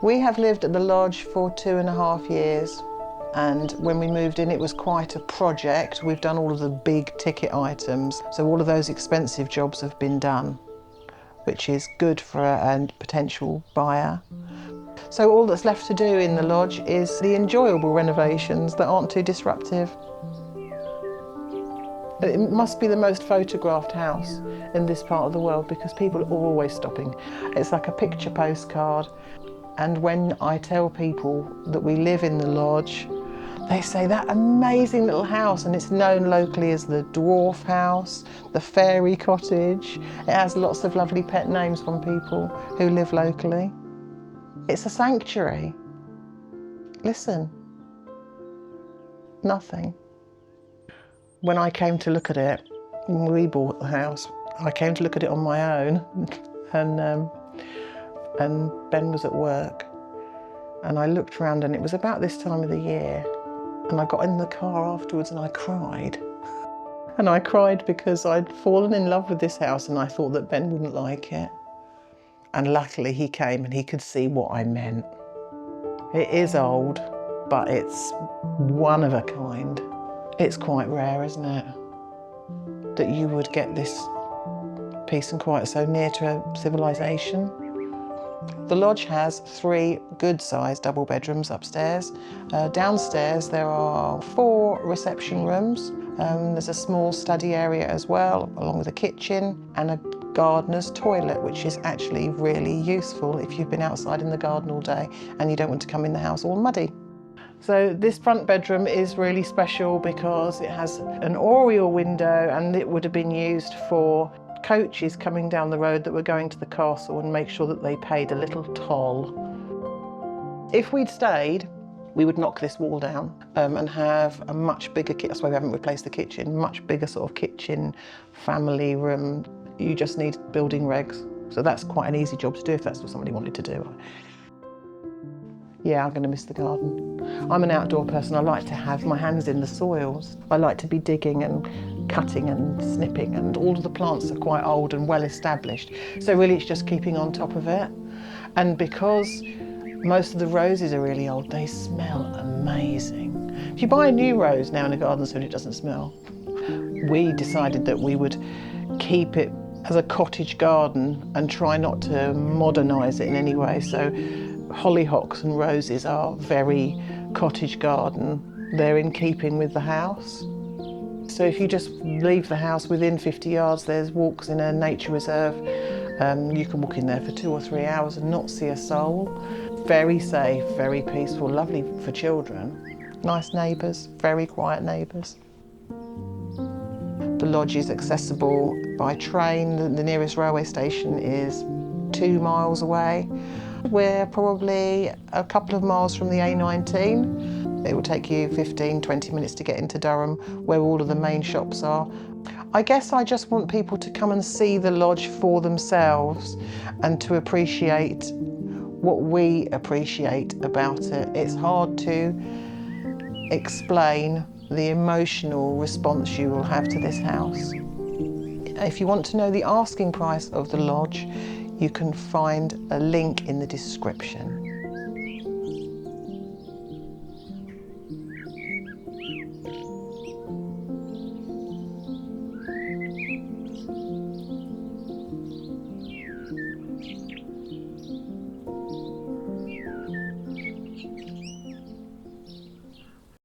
We have lived at the lodge for 2.5 years, and when we moved in it was quite a project. We've done all of the big ticket items, so all of those expensive jobs have been done, which is good for a potential buyer. So all that's left to do in the lodge is the enjoyable renovations that aren't too disruptive. It must be the most photographed house in this part of the world because people are always stopping. It's like a picture postcard. And when I tell people that we live in the lodge, they say that amazing little house, and it's known locally as the dwarf house, the fairy cottage. It has lots of lovely pet names from people who live locally. It's a sanctuary. Listen, nothing. When I came to look at it, when we bought the house, I came to look at it on my own, and Ben was at work, and I looked around, and it was about this time of the year, and I got in the car afterwards and I cried. And I cried because I'd fallen in love with this house and I thought that Ben wouldn't like it. And luckily he came and he could see what I meant. It is old, but it's one of a kind. It's quite rare, isn't it? That you would get this peace and quiet so near to a civilization. The lodge has 3 good-sized double bedrooms upstairs. Downstairs there are 4 reception rooms. There's a small study area as well, along with a kitchen and a gardener's toilet, which is actually really useful if you've been outside in the garden all day and you don't want to come in the house all muddy. So this front bedroom is really special because it has an oriel window, and it would have been used for coaches coming down the road that were going to the castle and make sure that they paid a little toll. If we'd stayed, we would knock this wall down and have a much bigger kitchen. That's why we haven't replaced the kitchen. Much bigger sort of kitchen, family room. You just need building regs. So that's quite an easy job to do if that's what somebody wanted to do. Yeah, I'm going to miss the garden. I'm an outdoor person. I like to have my hands in the soils. I like to be digging and cutting and snipping, and all of the plants are quite old and well established. So really it's just keeping on top of it. And because most of the roses are really old, they smell amazing. If you buy a new rose now in a garden soon, it doesn't smell. We decided that we would keep it as a cottage garden and try not to modernise it in any way. So hollyhocks and roses are very cottage garden. They're in keeping with the house. So if you just leave the house within 50 yards, there's walks in a nature reserve. You can walk in there for 2 or 3 hours and not see a soul. Very safe, very peaceful, lovely for children. Nice neighbours, very quiet neighbours. The lodge is accessible by train. The nearest railway station is 2 miles away. We're probably a couple of miles from the A19. It will take you 15-20 minutes to get into Durham, where all of the main shops are. I guess I just want people to come and see the lodge for themselves and to appreciate what we appreciate about it. It's hard to explain the emotional response you will have to this house. If you want to know the asking price of the lodge, you can find a link in the description.